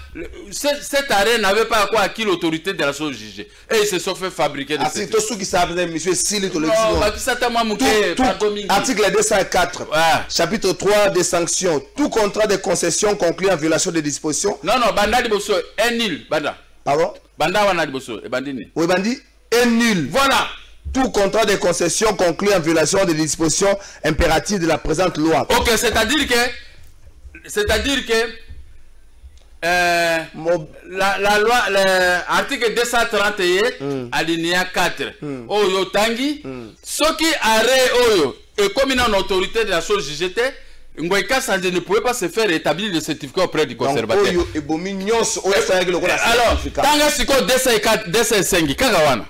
cet arrêt n'avait pas acquis l'autorité de la chose jugée. Et ils se sont fait fabriquer de cette... Tout qui s'appelle monsieur Sili, article 204, chapitre 3 des sanctions. Tout contrat de concession conclu en violation des dispositions. Non, Banda Diboso est nul, Banda. Pardon? Banda Wana Diboso est bandini. Oui, Bandi est nul. Voilà. Tout contrat de concession conclu en violation des dispositions impératives de la présente loi. Ok, c'est-à-dire que la loi, l'article 231, alinéa 4, Oyo Tangi, ce qui arrête Oyo, et comme il a une autorité de la chose jugée, Ngoïka Sanje ne pouvait pas se faire établir le certificat auprès du conservateur. Alors, Tanga Siko 205, Kagawana.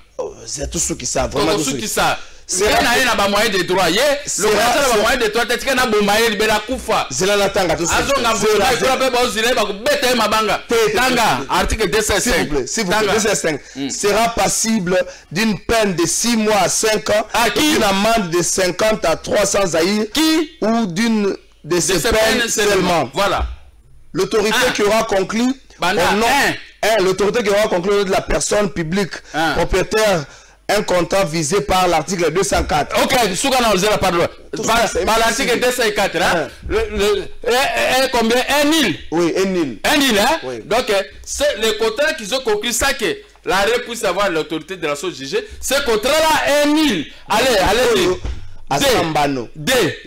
C'est tout ce qui savent, vraiment tout ce qui savent. C'est un moyen de droit. Le moyen de droit, c'est un moyen de droit. C'est la tanga. Article 205. S'il vous plaît, 205 sera passible d'une peine de 6 mois à 5 ans, d'une amende de 50 à 300 zaïrs, ou d'une de ces peines seulement. Voilà. L'autorité qui aura conclu l'autorité qui aura conclu de la personne publique propriétaire un contrat visé par l'article 204. Ok, par l'article 204, combien? Un nil. Oui, un nil. Un nil, hein? Oui. Donc, c'est le contrat qu'ils ont conclu, ça que l'arrêt puisse avoir l'autorité de la chose jugée. Ce contrat-là, un nil. Allez.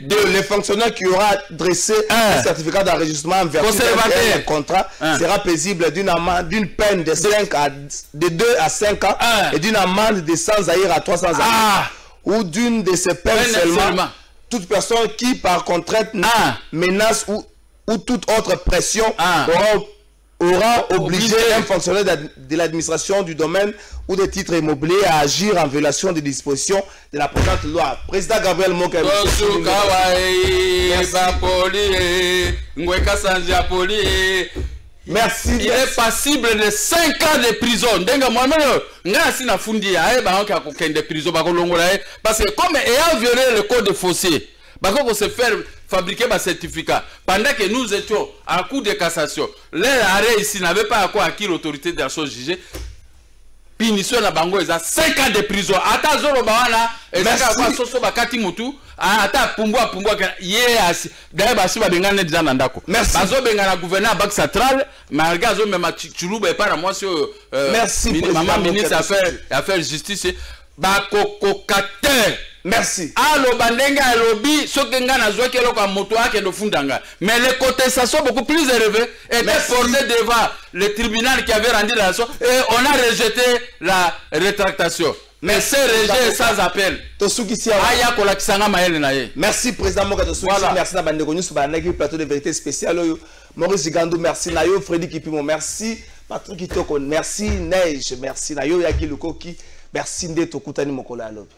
Le fonctionnaire qui aura dressé un certificat d'enregistrement en vertu d'un contrat sera paisible d'une peine de 2 à 5 ans et d'une amende de 100 zaïrs à 300 zaïrs. Ou d'une de ces peines seulement. Toute personne qui, par contrainte, menace ou toute autre pression aura aura obligé un fonctionnaire de l'administration du domaine ou des titres immobiliers à agir en violation des dispositions de la présente loi. Président Gabriel Moka. Merci. Il est passible de 5 ans de prison. Parce que comme ayant violé le code de foncier, on se faire fabriquer un certificat. Pendant que nous étions à cour de cassation, leur arrêt ici n'avait pas encore acquis l'autorité de la chose jugée. Punition na bango eza 5 ans de prison. Ata zoro bawana ezaka kwa soso bakati mutu ata pumbwa ye asi d'ailleurs basi ba bengana déjà na ndako. Bazo bengana gouverneur Banque centrale malgré azo mema chuluba para moi sur maman ministre affaires justice ba kokokate. Merci. Allo bandenga lobby sokenga na zoke loko moto ake no fundanga. Mais les contestations beaucoup plus élevées étaient portées devant le tribunal qui avait rendu la leçon et on a rejeté la rétractation. Mais c'est rejeté sans appel. Aya kolakisanga maele na ye. Merci président Moka Tosuki. Merci na bandeko nyusu banaki plateau de vérité spécial oyo. Maurice Gigandou merci na yo Freddy Kipimo merci Patrick Kitoko merci Neige merci na yo Yaki Lukoki merci ndeto kutani mokola lobi.